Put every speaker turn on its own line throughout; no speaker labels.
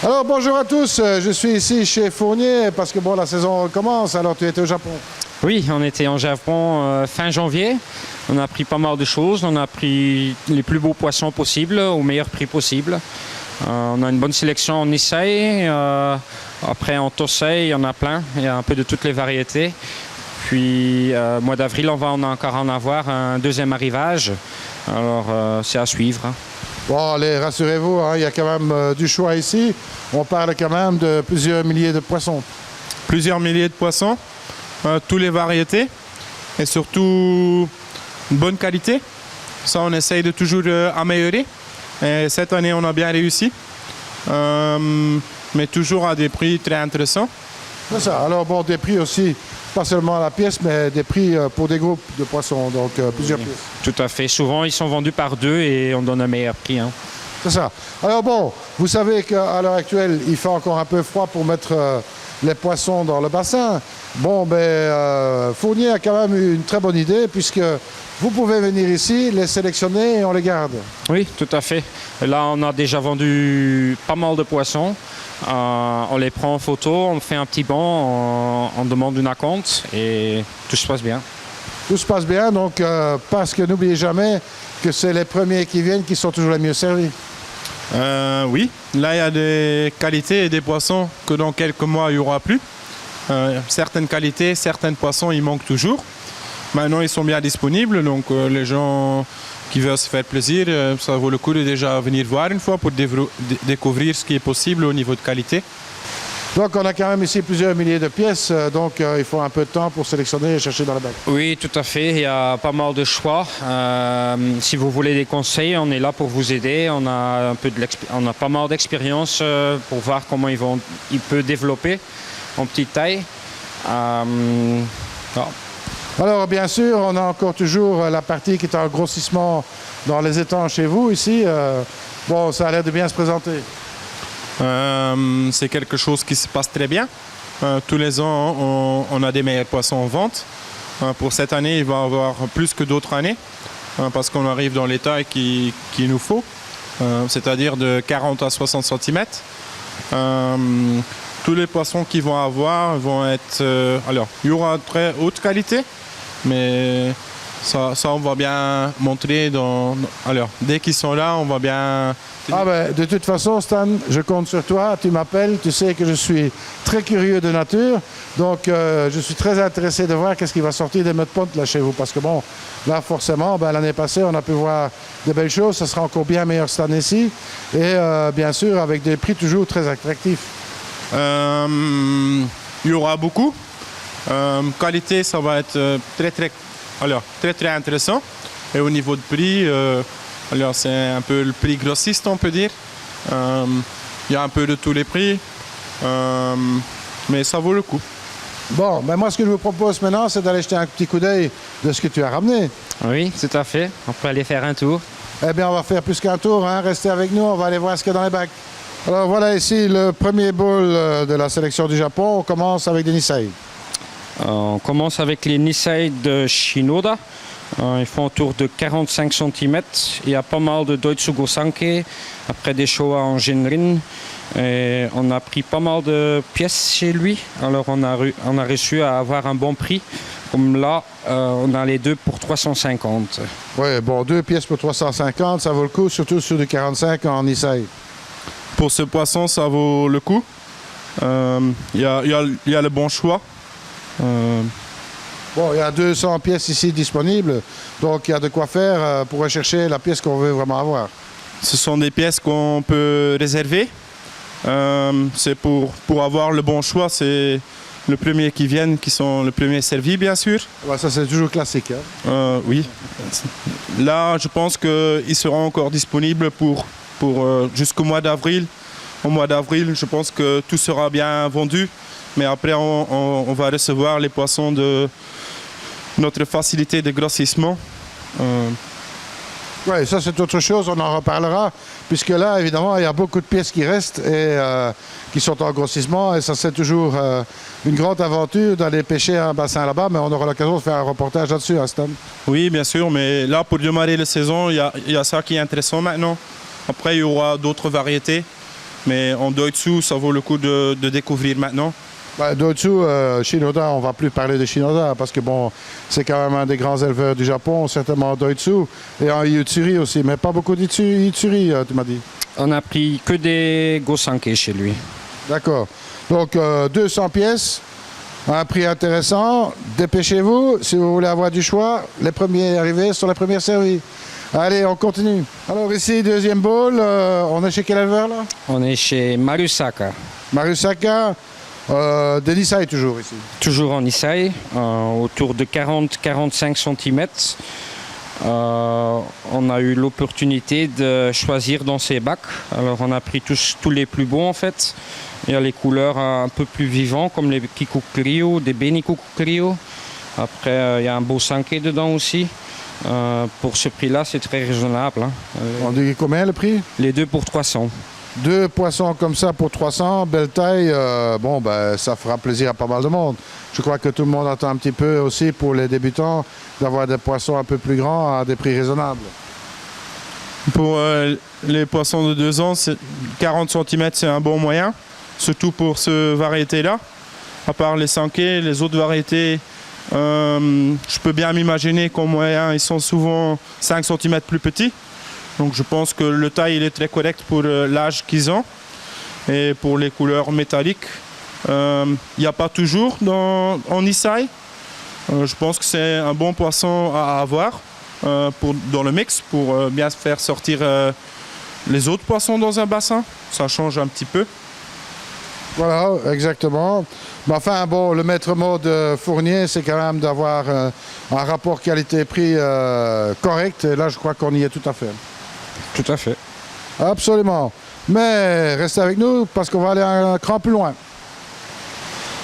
Alors bonjour à tous, je suis ici chez Fournier parce que bon, la saison commence, alors tu étais au Japon.
Oui, on était en Japon fin janvier. On a pris pas mal de choses. On a pris les plus beaux poissons possibles au meilleur prix possible. On a une bonne sélection en Issei. Après en Tosei, il y en a plein. Il y a un peu de toutes les variétés. Puis mois d'avril, on va encore en avoir un deuxième arrivage. Alors c'est à suivre.
Bon, allez, rassurez-vous, hein, il y a quand même du choix ici. On parle quand même de plusieurs milliers de poissons.
Plusieurs milliers de poissons, toutes les variétés et surtout une bonne qualité. Ça, on essaye de toujours améliorer. Et cette année, on a bien réussi, mais toujours à des prix très intéressants.
C'est ça. Alors bon, des prix aussi, pas seulement à la pièce, mais des prix pour des groupes de poissons, donc plusieurs pièces.
Tout à fait. Souvent, ils sont vendus par deux et on donne un meilleur prix. Hein.
C'est ça. Alors bon, vous savez qu'à l'heure actuelle, il fait encore un peu froid pour mettre les poissons dans le bassin. Bon, Fournier a quand même eu une très bonne idée puisque vous pouvez venir ici, les sélectionner et on les garde.
Oui, tout à fait. Là, on a déjà vendu pas mal de poissons. On les prend en photo, on fait un petit banc, on demande une acompte et tout se passe bien.
Tout se passe bien, donc parce que n'oubliez jamais que c'est les premiers qui viennent qui sont toujours les mieux servis.
Oui, là il y a des qualités et des poissons que dans quelques mois il n'y aura plus. Certaines qualités, certains poissons, ils manquent toujours. Maintenant ils sont bien disponibles, donc les gens qui veulent se faire plaisir, ça vaut le coup de déjà venir voir une fois pour découvrir ce qui est possible au niveau de qualité.
Donc on a quand même ici plusieurs milliers de pièces, donc il faut un peu de temps pour sélectionner et chercher dans le bac.
Oui, tout à fait. Il y a pas mal de choix. Si vous voulez des conseils, on est là pour vous aider. On a pas mal d'expérience pour voir comment ils peuvent développer en petite taille.
Alors bien sûr, on a encore toujours la partie qui est en grossissement dans les étangs chez vous ici. Bon, ça a l'air de bien se présenter.
C'est quelque chose qui se passe très bien. Tous les ans, on a des meilleurs poissons en vente. Pour cette année, il va y avoir plus que d'autres années parce qu'on arrive dans les tailles qu'il nous faut, c'est-à-dire de 40 à 60 cm. Tous les poissons qu'ils vont avoir vont être... alors, il y aura très haute qualité, mais ça on va bien montrer. Alors, dès qu'ils sont là, on va bien...
De toute façon, Stan, je compte sur toi. Tu m'appelles, tu sais que je suis très curieux de nature. Donc, je suis très intéressé de voir qu'est-ce qui va sortir des mud-ponts là chez vous. Parce que bon, là, forcément, l'année passée, on a pu voir de belles choses. Ça sera encore bien meilleur cette année-ci. Et bien sûr, avec des prix toujours très attractifs.
Il y aura beaucoup. Qualité, ça va être très intéressant. Et au niveau de prix... alors c'est un peu le prix grossiste, on peut dire. Il y a un peu de tous les prix, mais ça vaut le coup.
Bon, moi ce que je vous propose maintenant, c'est d'aller jeter un petit coup d'œil de ce que tu as ramené.
Oui, tout à fait. On peut aller faire un tour.
Eh bien, on va faire plus qu'un tour, hein. Restez avec nous, on va aller voir ce qu'il y a dans les bacs. Alors voilà ici le premier bowl de la sélection du Japon. On commence avec des Nisei.
On commence avec les Nisei de Shinoda. Ils font autour de 45 cm. Il y a pas mal de Doitsugo Sanke, après des Showa en Genrin. Et on a pris pas mal de pièces chez lui. Alors on a réussi à avoir un bon prix. Comme là, on a les deux pour 350.
Oui, bon, 2 pièces pour 350, ça vaut le coup, surtout sur du 45 en Nisei.
Pour ce poisson, ça vaut le coup. Il y a le bon choix.
Bon, il y a 200 pièces ici disponibles, donc il y a de quoi faire pour rechercher la pièce qu'on veut vraiment avoir.
Ce sont des pièces qu'on peut réserver. C'est pour avoir le bon choix, c'est le premier qui viennent qui sont le premier servis, bien sûr.
Ouais, ça, c'est toujours classique. Hein?
Oui. Là, je pense qu'ils seront encore disponibles pour jusqu'au mois d'avril. Au mois d'avril, je pense que tout sera bien vendu. Mais après, on va recevoir les poissons de notre facilité de grossissement.
Oui, ça c'est autre chose, on en reparlera, puisque là, évidemment, il y a beaucoup de pièces qui restent et qui sont en grossissement, et ça c'est toujours une grande aventure d'aller pêcher un bassin là-bas, mais on aura l'occasion de faire un reportage là-dessus, hein, Stan.
Oui, bien sûr, mais là, pour démarrer la saison, il y a ça qui est intéressant maintenant. Après, il y aura d'autres variétés. Mais en Doitsu, ça vaut le coup de découvrir maintenant.
Bah, Doitsu, Shinoda, on va plus parler de Shinoda parce que bon, c'est quand même un des grands éleveurs du Japon, certainement Doitsu, et en Itsuri aussi, mais pas beaucoup d'Itsuri, tu m'as dit.
On a pris que des Gosanke chez lui.
D'accord. Donc 200 pièces, un prix intéressant. Dépêchez-vous si vous voulez avoir du choix. Les premiers arrivés sont les premiers servis. Allez, on continue. Alors ici, deuxième bowl, on est chez quel éleveur là?
On est chez Marusaka.
Marusaka, des Nisai toujours ici.
Toujours en Issei, autour de 40-45 cm. On a eu l'opportunité de choisir dans ces bacs. Alors on a pris tous les plus beaux en fait. Il y a les couleurs un peu plus vivantes comme les Kikukuriyo, des Benikukuriyo. Après il y a un beau Sanke dedans aussi. Pour ce prix-là, c'est très raisonnable. Hein.
On dit combien le prix?
Les deux pour 300.
Deux poissons comme ça pour 300, belle taille, bon, ben, ça fera plaisir à pas mal de monde. Je crois que tout le monde attend un petit peu aussi pour les débutants d'avoir des poissons un peu plus grands à des prix raisonnables.
Pour les poissons de 2 ans, 40 cm, c'est un bon moyen, surtout pour cette variété-là. À part les Sankei, les autres variétés, je peux bien m'imaginer qu'en moyen, ils sont souvent 5 cm plus petits. Donc je pense que le taille il est très correct pour l'âge qu'ils ont. Et pour les couleurs métalliques, il n'y a pas toujours en Issei. Je pense que c'est un bon poisson à avoir dans le mix pour bien faire sortir les autres poissons dans un bassin. Ça change un petit peu.
Voilà, exactement. Mais enfin, bon, le maître mot de Fournier, c'est quand même d'avoir un rapport qualité-prix correct. Et là, je crois qu'on y est tout à fait.
Tout à fait.
Absolument. Mais restez avec nous parce qu'on va aller un cran plus loin.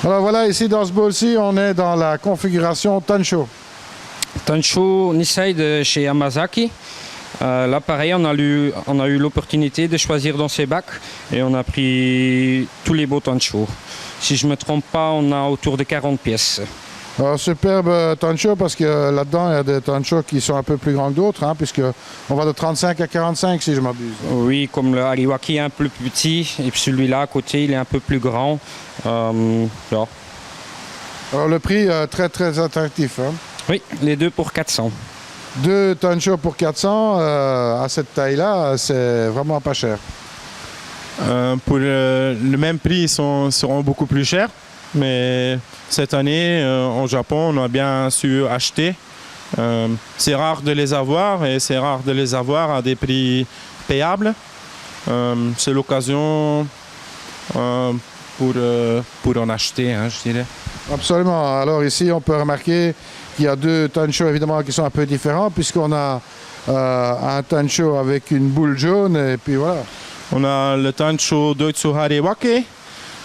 Alors voilà, ici dans ce bowl-ci, on est dans la configuration Tansho.
Tansho Nisei de chez Yamazaki. Là, pareil, on a eu l'opportunité de choisir dans ces bacs et on a pris tous les beaux Tansho. Si je ne me trompe pas, on a autour de 40 pièces.
Alors, superbe Tansho parce que là-dedans, il y a des Tansho qui sont un peu plus grands que d'autres, hein, puisqu'on va de 35 à 45 si je m'abuse.
Oui, comme le Ariwaki est un peu plus petit et puis celui-là à côté, il est un peu plus grand. Là.
Alors le prix, très très attractif. Hein.
Oui, les deux pour 400.
2 Tansho pour 400, à cette taille-là, c'est vraiment pas cher.
Pour le même prix, ils seront beaucoup plus chers. Mais cette année, au Japon, on a bien su acheter. C'est rare de les avoir et c'est rare de les avoir à des prix payables. C'est l'occasion pour en acheter, hein, je dirais.
Absolument. Alors ici, on peut remarquer qu'il y a 2 Tansho évidemment qui sont un peu différents puisqu'on a un Tansho avec une boule jaune et puis voilà. On
a le Tansho Doitsu Hariwake.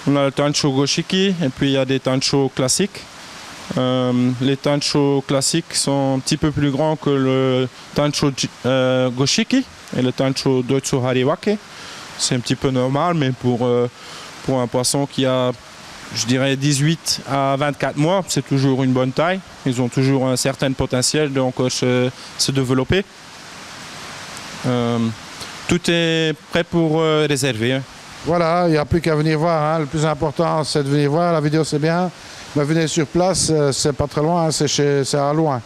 On a le Tansho Goshiki et puis il y a des Tansho classiques. Les Tansho classiques sont un petit peu plus grands que le Tansho Goshiki et le Tansho Doitsu Hariwake. C'est un petit peu normal, mais pour un poisson qui a, je dirais, 18 à 24 mois, c'est toujours une bonne taille. Ils ont toujours un certain potentiel de encore se développer. Tout est prêt pour réserver. Hein.
Voilà, il n'y a plus qu'à venir voir. Hein. Le plus important, c'est de venir voir. La vidéo, c'est bien. Mais venez sur place, c'est pas très loin, c'est à loin.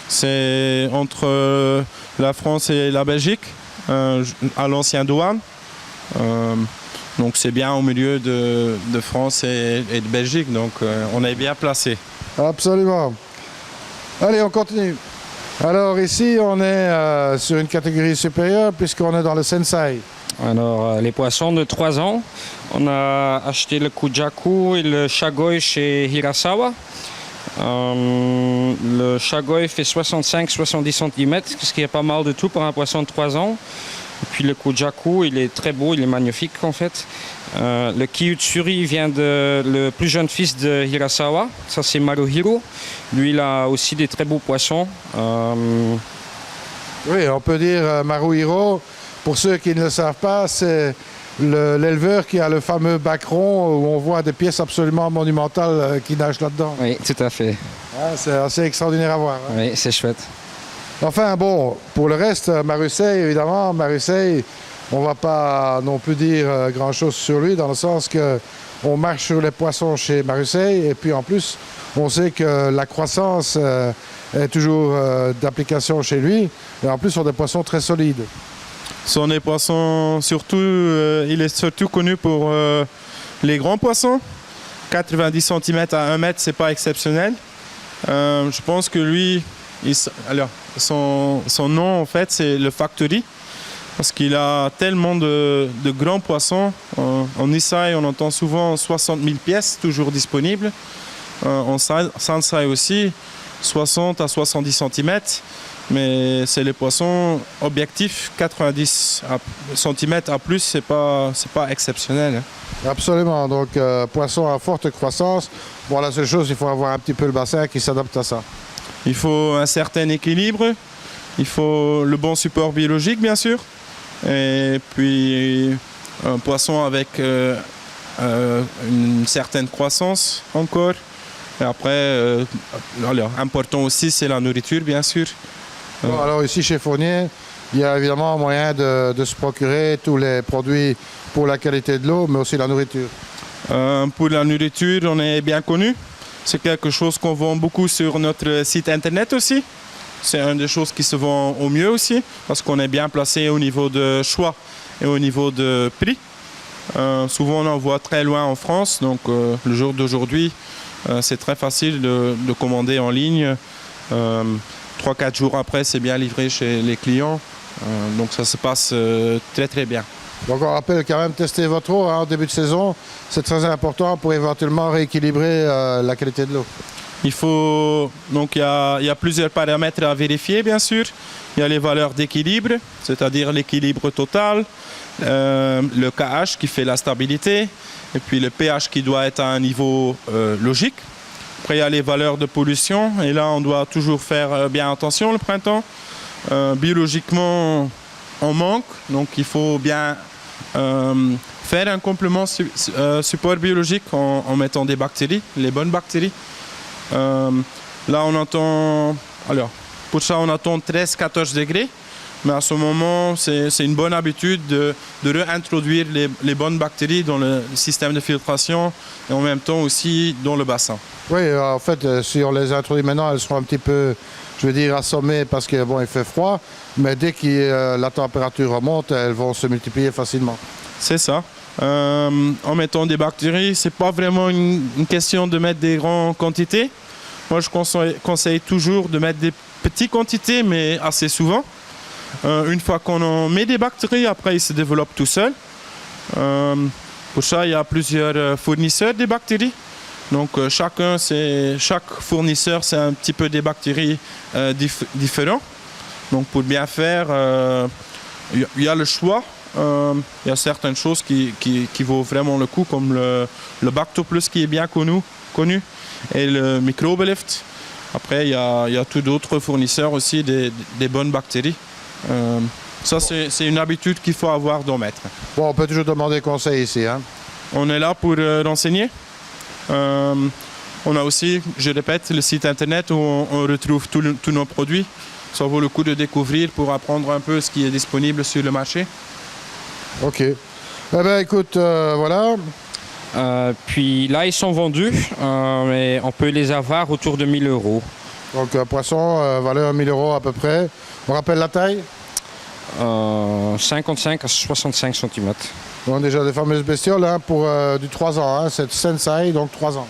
C'est entre la France et la Belgique, à l'ancien douane. Donc c'est bien au milieu de France et de Belgique, donc on est bien placé.
Absolument. Allez, on continue. Alors ici, on est sur une catégorie supérieure puisqu'on est dans le Sensai.
Alors, les poissons de 3 ans, on a acheté le Kujaku et le Shagoi chez Hirasawa. Le Shagoi fait 65-70 cm, ce qui est pas mal de tout pour un poisson de 3 ans. Et puis le Kujaku, il est très beau, il est magnifique en fait. Le Kiyutsuri vient le plus jeune fils de Hirasawa, ça c'est Maruhiro. Lui, il a aussi des très beaux poissons.
Oui, on peut dire Maruhiro. Pour ceux qui ne le savent pas, c'est l'éleveur qui a le fameux bac rond où on voit des pièces absolument monumentales qui nagent là-dedans.
Oui, tout à fait.
Ah, c'est assez extraordinaire à voir. Hein.
Oui, c'est chouette.
Enfin, bon, pour le reste, Marusei, évidemment, Marusei, on ne va pas non plus dire grand-chose sur lui, dans le sens qu'on marche sur les poissons chez Marusseille, et puis en plus, on sait que la croissance est toujours d'application chez lui, et en plus, ce sont des poissons très solides.
Ce sont des poissons, surtout, il est surtout connu pour les grands poissons. 90 cm à 1 mètre, c'est pas exceptionnel. Je pense que lui, son nom en fait, c'est le Factory, parce qu'il a tellement de grands poissons. En Issai, on entend souvent 60 000 pièces toujours disponibles. En Sansai aussi, 60 à 70 cm. Mais c'est les poissons objectifs, 90 cm à plus, c'est pas exceptionnel.
Absolument, donc poisson à forte croissance. Bon, la seule chose, il faut avoir un petit peu le bassin qui s'adapte à ça.
Il faut un certain équilibre, il faut le bon support biologique bien sûr, et puis un poisson avec une certaine croissance encore. Et après, important aussi, c'est la nourriture bien sûr.
Bon, alors ici chez Fournier, il y a évidemment moyen de se procurer tous les produits pour la qualité de l'eau, mais aussi la nourriture.
Pour la nourriture, on est bien connu. C'est quelque chose qu'on vend beaucoup sur notre site internet aussi. C'est une des choses qui se vend au mieux aussi, parce qu'on est bien placé au niveau de choix et au niveau de prix. Souvent on envoie très loin en France, donc le jour d'aujourd'hui, c'est très facile de commander en ligne. 3-4 jours après, c'est bien livré chez les clients. Donc ça se passe très très bien.
Donc on rappelle quand même tester votre eau en début de saison. C'est très important pour éventuellement rééquilibrer la qualité de l'eau.
Donc il y a plusieurs paramètres à vérifier bien sûr. Il y a les valeurs d'équilibre, c'est-à-dire l'équilibre total, le KH qui fait la stabilité, et puis le pH qui doit être à un niveau logique. Après, il y a les valeurs de pollution, et là, on doit toujours faire bien attention le printemps. Biologiquement, on manque, donc il faut bien faire un complément support biologique en mettant des bactéries, les bonnes bactéries. Là, on attend, pour ça, on attend 13-14 degrés, mais à ce moment, c'est une bonne habitude de réintroduire les bonnes bactéries dans le système de filtration et en même temps aussi dans le bassin.
Oui, en fait, si on les introduit maintenant, elles seront un petit peu, je veux dire, assommées parce que bon, il fait froid, mais dès que la température remonte, elles vont se multiplier facilement.
C'est ça. En mettant des bactéries, c'est pas vraiment une question de mettre des grandes quantités. Moi, je conseille toujours de mettre des petites quantités, mais assez souvent. Une fois qu'on en met des bactéries, après, ils se développent tout seuls. Pour ça, il y a plusieurs fournisseurs des bactéries. Donc chaque fournisseur, c'est un petit peu des bactéries différents. Donc pour bien faire, il y a le choix. Il y a certaines choses qui vaut vraiment le coup, comme le Bactoplus qui est bien connu et le Microbelift. Après, il y a tous d'autres fournisseurs aussi des bonnes bactéries. Ça, c'est une habitude qu'il faut avoir d'en mettre.
Bon, on peut toujours demander conseil ici, hein?
On est là pour renseigner. On a aussi, je répète, le site internet où on retrouve tous nos produits. Ça vaut le coup de découvrir pour apprendre un peu ce qui est disponible sur le marché.
Ok. Eh bien, écoute, voilà.
Puis là, ils sont vendus, mais on peut les avoir autour de 1 000 €.
Donc, poisson, valeur 1 000 € à peu près. On rappelle la taille?
55 à 65 cm.
On a déjà des fameuses bestioles hein, pour du 3 ans. Hein. C'est Sensai, donc 3 ans.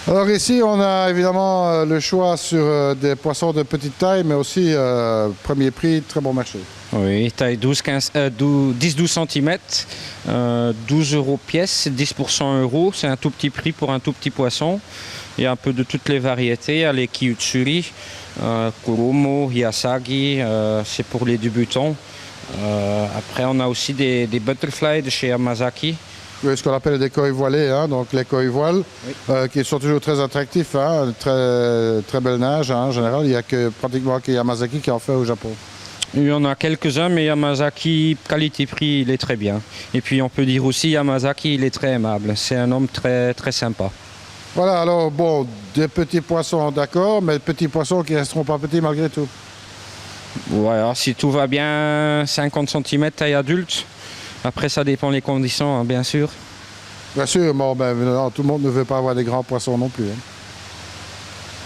Alors ici, on a évidemment le choix sur des poissons de petite taille, mais aussi premier prix, très bon marché.
Oui, taille 10-12 cm, 12 € pièce, 10 pour 100 €. C'est un tout petit prix pour un tout petit poisson. Il y a un peu de toutes les variétés. Il y a les Kiyutsuri, Kurumo, Hiyasagi, c'est pour les débutants. Après, on a aussi des butterflies de chez Yamazaki.
Oui, ce qu'on appelle des koi voilés, hein, donc les koi voiles, oui. Qui sont toujours très attractifs, hein, très belle nage. Hein, en général, il n'y a pratiquement que Yamazaki qui en fait au Japon.
Il y en a quelques-uns, mais Yamazaki, qualité-prix, il est très bien. Et puis on peut dire aussi Yamazaki, il est très aimable. C'est un homme très, très sympa.
Voilà, alors bon, des petits poissons, d'accord, mais petits poissons qui ne resteront pas petits malgré tout.
Voilà, si tout va bien, 50 cm taille adulte. Après, ça dépend des conditions, hein, bien sûr.
Bien sûr, bon, ben, non, tout le monde ne veut pas avoir des grands poissons non plus. Hein.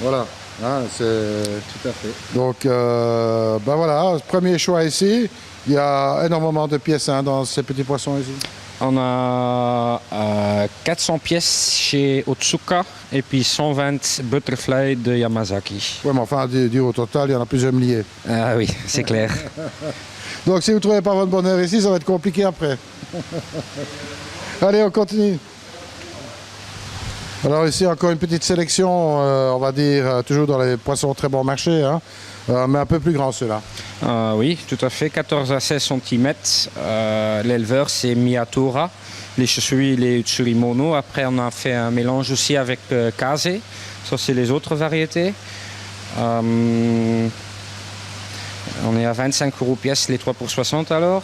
Voilà, hein, c'est...
Tout à fait.
Donc, ben voilà, premier choix ici. Il y a énormément de pièces hein, dans ces petits poissons ici.
On a 400 pièces chez Otsuka et puis 120 butterfly de Yamazaki.
Oui, mais enfin, au total, il y en a plusieurs milliers.
Ah oui, c'est clair.
Donc, si vous ne trouvez pas votre bonheur ici, ça va être compliqué après. Allez, on continue. Alors ici, encore une petite sélection, on va dire, toujours dans les poissons très bon marché, hein, mais un peu plus grands ceux-là.
Oui, tout à fait, 14 à 16 cm. L'éleveur, c'est Miyatora. Les chauves-souris, les Utsuri mono. Après, on a fait un mélange aussi avec Kase. Ça, c'est les autres variétés. On est à 25 € pièce, les 3 pour 60 alors.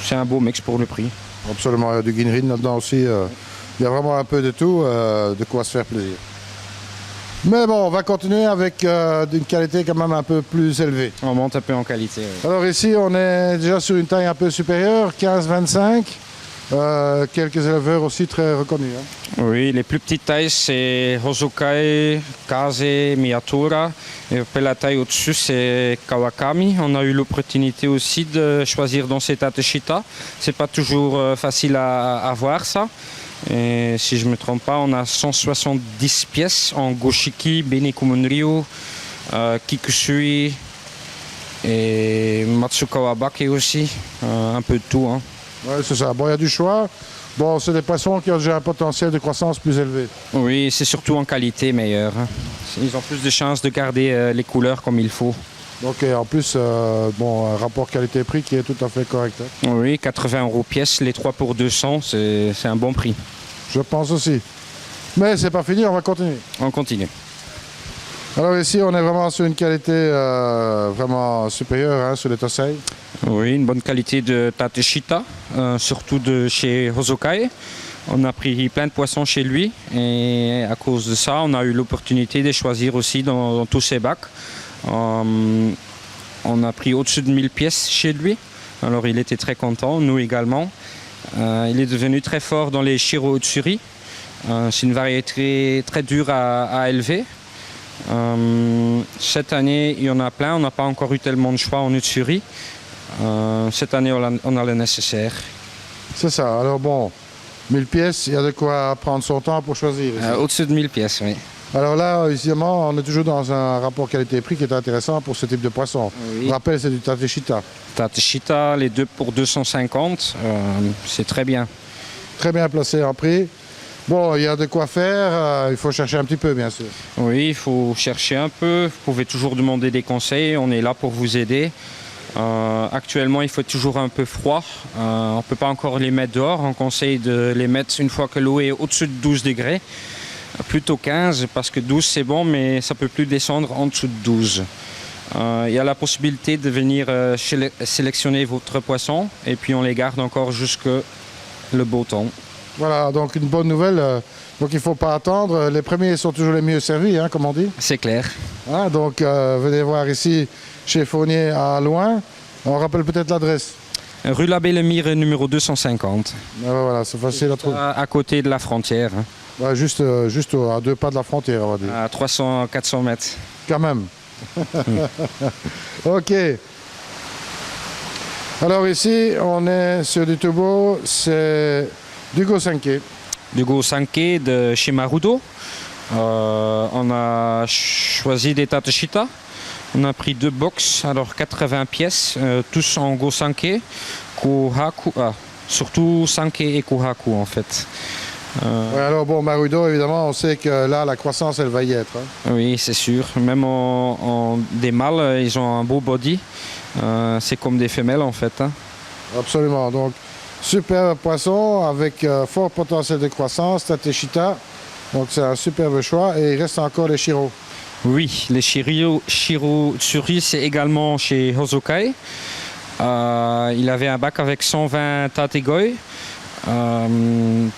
C'est un beau mix pour le prix.
Absolument, il y a du Ginrin là-dedans aussi. Il y a vraiment un peu de tout, de quoi se faire plaisir. Mais bon, on va continuer avec une qualité quand même un peu plus élevée.
On monte un peu en qualité. Oui.
Alors ici, on est déjà sur une taille un peu supérieure, 15-25. Quelques éleveurs aussi très reconnus. Hein.
Oui, les plus petites tailles, c'est Hosokai, Kase, Miyatora. Et après la taille au-dessus, c'est Kawakami. On a eu l'opportunité aussi de choisir dans ces Tateshita. C'est pas toujours facile à voir ça. Et si je ne me trompe pas, on a 170 pièces en Goshiki, Benikumonryu, Kikusui et Matsukawa Bake aussi. Un peu de tout. Hein.
Oui, c'est ça. Bon, il y a du choix. Bon, c'est des poissons qui ont déjà un potentiel de croissance plus élevé.
Oui, c'est surtout en qualité meilleure. Ils ont plus de chances de garder les couleurs comme il faut.
Donc, et en plus, bon, un rapport qualité-prix qui est tout à fait correct. Hein.
Oui, 80 € pièce, les 3 pour 200, c'est un bon prix.
Je pense aussi. Mais c'est pas fini, on va continuer.
On continue.
Alors ici, on est vraiment sur une qualité vraiment supérieure hein, sur les Tosei.
Oui, une bonne qualité de Tateshita, surtout de chez Hosokai. On a pris plein de poissons chez lui et à cause de ça, on a eu l'opportunité de choisir aussi dans tous ses bacs. On a pris au-dessus de 1000 pièces chez lui, alors il était très content, nous également. Il est devenu très fort dans les Shiro Utsuri. C'est une variété très dure à élever. Cette année, il y en a plein, on n'a pas encore eu tellement de choix en Utsuri. Cette année, on a le nécessaire.
C'est ça, alors bon, 1000 pièces, il y a de quoi prendre son temps pour choisir.
Au-dessus de 1000 pièces, oui.
Alors là, évidemment, on est toujours dans un rapport qualité-prix qui est intéressant pour ce type de poisson.
Oui.
Je rappelle, c'est du Tateshita.
Tateshita, les 2 pour 250, c'est très bien.
Très bien placé en prix. Bon, il y a de quoi faire, il faut chercher un petit peu, bien sûr.
Oui, il faut chercher un peu. Vous pouvez toujours demander des conseils, on est là pour vous aider. Actuellement, il fait toujours un peu froid. On ne peut pas encore les mettre dehors. On conseille de les mettre une fois que l'eau est au-dessus de 12 degrés. Plutôt 15 parce que 12 c'est bon, mais ça ne peut plus descendre en dessous de 12. Il y a la possibilité de venir sélectionner votre poisson et puis on les garde encore jusque le beau temps.
Voilà, donc une bonne nouvelle. Donc il ne faut pas attendre. Les premiers sont toujours les mieux servis, hein, comme on dit.
C'est clair.
Hein, donc venez voir ici chez Fournier à Loin. On rappelle peut-être l'adresse.
Rue L'Abbé Lemire numéro 250.
Voilà, c'est facile à trouver.
À côté de la frontière. Hein.
Ouais, juste à 2 pas de la frontière, on va dire.
À 300-400 mètres.
Quand même. Ok. Alors ici, on est sur du Tubo, c'est du Gosanke.
Du Gosanke de chez Marudo. On a choisi des Tateshita. On a pris 2 box, alors 80 pièces, tous en Gosanke, Kohaku, surtout Sanke et Kohaku en fait.
Ouais, alors bon, Marudo, évidemment, on sait que là, la croissance, elle va y être. Hein.
Oui, c'est sûr. Même en des mâles, ils ont un beau body. C'est comme des femelles en fait. Hein.
Absolument. Donc, super poisson avec fort potentiel de croissance, Tateshita. Donc, c'est un superbe choix. Et il reste encore les Shiro.
Oui, les Shiro Utsuri, c'est également chez Hosokai. Il avait un bac avec 120 Tategoi.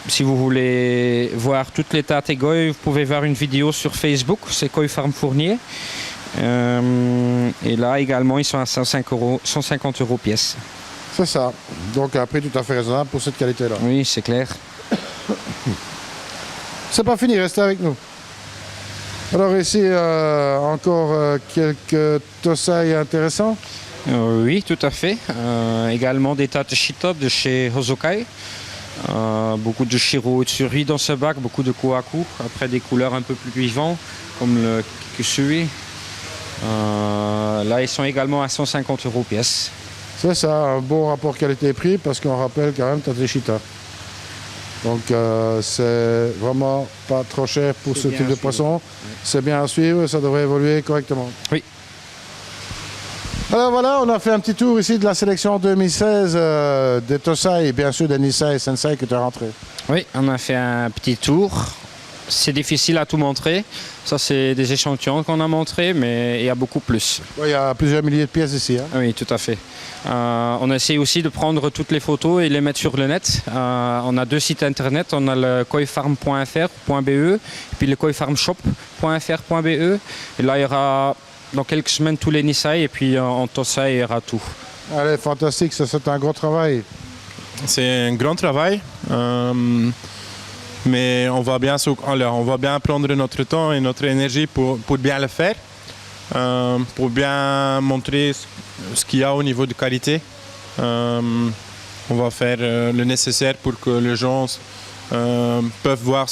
Si vous voulez voir toutes les Tategoi, vous pouvez voir une vidéo sur Facebook, c'est Koi Farm Fournier. Et là également, ils sont à 150 euros pièce.
C'est ça. Donc un prix tout à fait raisonnable pour cette qualité-là.
Oui, c'est clair.
C'est pas fini, restez avec nous. Alors ici, encore quelques Tosai intéressants.
Oui, tout à fait. Également des Tateshita de chez Hosokai. Beaucoup de Shiro Utsuri dans ce bac, beaucoup de Kohaku. Après des couleurs un peu plus vivantes, comme le Kikusui. Là, ils sont également à 150 euros pièce.
C'est ça, un bon rapport qualité-prix parce qu'on rappelle quand même Tateshita. Donc c'est vraiment pas trop cher pour ce type de poisson. C'est bien à suivre, ça devrait évoluer correctement.
Oui.
Alors voilà, on a fait un petit tour ici de la sélection 2016 des Tosai et bien sûr des Nisei et Sensei que tu as rentré.
Oui, on a fait un petit tour. C'est difficile à tout montrer. Ça, c'est des échantillons qu'on a montrés, mais il y a beaucoup plus.
Ouais, il y a plusieurs milliers de pièces ici. Hein.
Oui, tout à fait. On essaie aussi de prendre toutes les photos et les mettre sur le net. On a 2 sites internet. On a le koifarm.fr.be et puis le koifarmshop.fr.be. Et là, il y aura dans quelques semaines tous les Nisei et puis en Tosai, il y aura tout.
Allez, fantastique, ça c'est un gros travail.
C'est un grand travail. Mais on va bien prendre notre temps et notre énergie pour bien le faire, pour bien montrer ce qu'il y a au niveau de qualité. On va faire le nécessaire pour que les gens peuvent voir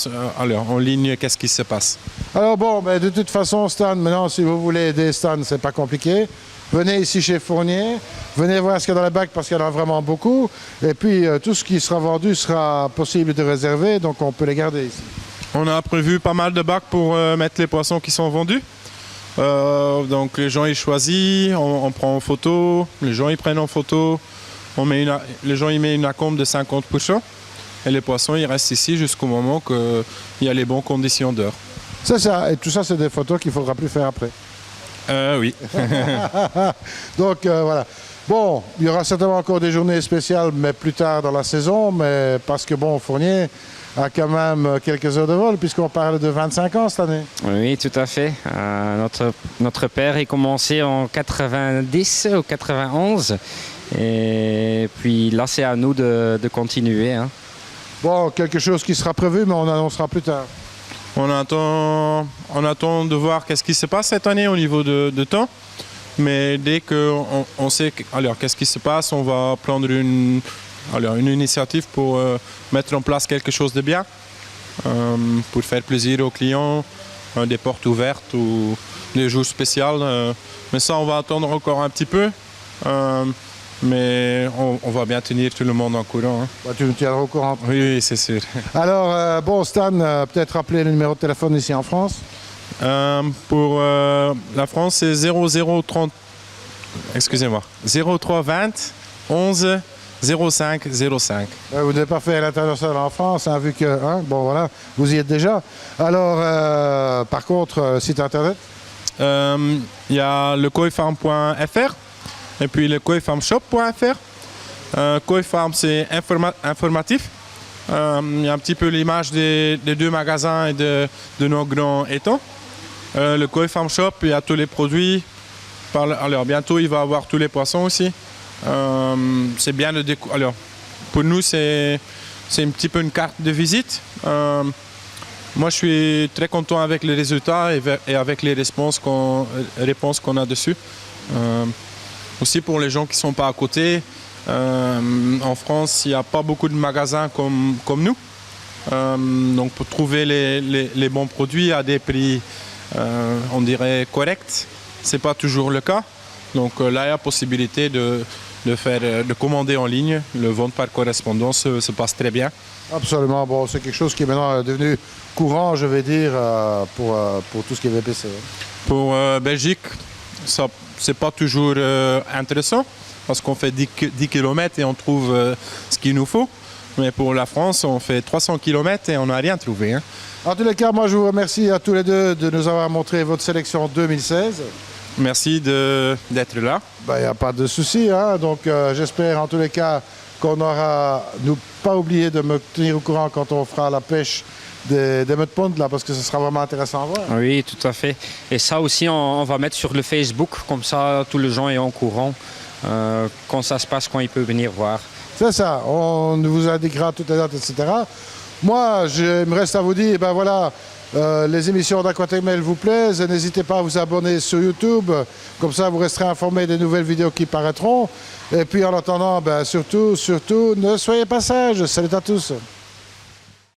en ligne qu'est-ce qui se passe.
Alors bon, ben, de toute façon, Stan, maintenant, si vous voulez aider Stan, c'est pas compliqué. Venez ici chez Fournier, venez voir ce qu'il y a dans les bacs parce qu'il y en a vraiment beaucoup. Et puis, tout ce qui sera vendu sera possible de réserver, donc on peut les garder ici.
On a prévu pas mal de bacs pour mettre les poissons qui sont vendus. Donc les gens ils choisissent, on prend en photo, les gens ils prennent en photo, les gens ils mettent une acompte de 50% et les poissons ils restent ici jusqu'au moment qu'il y a les bonnes conditions d'heure.
C'est ça, et tout ça c'est des photos qu'il ne faudra plus faire après.
Oui.
Donc voilà. Bon, il y aura certainement encore des journées spéciales, mais plus tard dans la saison, mais parce que bon, Fournier a quand même quelques heures de vol, puisqu'on parle de 25 ans cette année.
Oui, tout à fait. Notre père est commencé en 90 ou 91. Et puis là, c'est à nous de continuer. Hein.
Bon, quelque chose qui sera prévu, mais on annoncera plus tard.
On attend de voir qu'est-ce qui se passe cette année au niveau de temps. Mais dès qu'on sait qu'est-ce qui se passe, on va prendre une initiative pour mettre en place quelque chose de bien, pour faire plaisir aux clients, des portes ouvertes ou des jours spéciaux. Mais ça, on va attendre encore un petit peu. Mais on va bien tenir tout le monde en courant. Hein.
Bah, tu nous tiendras au courant.
Oui, c'est sûr.
Alors, bon, Stan, peut-être rappeler le numéro de téléphone ici en France.
Pour la France, c'est 0030. Excusez-moi. 0320 11 05 05.
Vous n'avez pas fait l'international en France, hein, vu que, hein, bon voilà, vous y êtes déjà. Alors, par contre, site internet.
Il y a le koifarm.fr et puis le koifarmshop.fr. Koifarm, c'est informatif. Il y a un petit peu l'image des 2 magasins et de nos grands étangs. Le Koifarm Shop, il y a tous les produits. Alors bientôt, il va y avoir tous les poissons aussi. C'est bien de Alors, pour nous, c'est un petit peu une carte de visite. Moi, je suis très content avec les résultats et avec les réponses qu'on a dessus. Aussi pour les gens qui ne sont pas à côté. En France, il n'y a pas beaucoup de magasins comme nous. Donc pour trouver les bons produits à des prix, on dirait corrects, ce n'est pas toujours le cas. Donc là, il y a possibilité de commander en ligne. Le vente par correspondance se passe très bien.
Absolument. Bon, c'est quelque chose qui est maintenant devenu courant, je vais dire, pour tout ce qui est VPC.
Pour Belgique, ça c'est pas toujours intéressant. Parce qu'on fait 10 km et on trouve ce qu'il nous faut. Mais pour la France, on fait 300 km et on n'a rien trouvé. Hein.
En tous les cas, moi je vous remercie à tous les deux de nous avoir montré votre sélection 2016.
Merci d'être là.
Il n'y a pas de souci. Hein? Donc, j'espère en tous les cas qu'on aura nous pas oublié de me tenir au courant quand on fera la pêche des mud ponds, là, parce que ce sera vraiment intéressant à voir.
Oui, tout à fait. Et ça aussi, on va mettre sur le Facebook, comme ça, tous les gens sont au courant quand ça se passe, quand ils peuvent venir voir.
C'est ça. On vous indiquera toutes les dates, etc. Moi, il me reste à vous dire, ben voilà, les émissions d'Aquatech vous plaisent. N'hésitez pas à vous abonner sur YouTube. Comme ça, vous resterez informés des nouvelles vidéos qui paraîtront. Et puis, en attendant, ben, surtout, ne soyez pas sages. Salut à tous.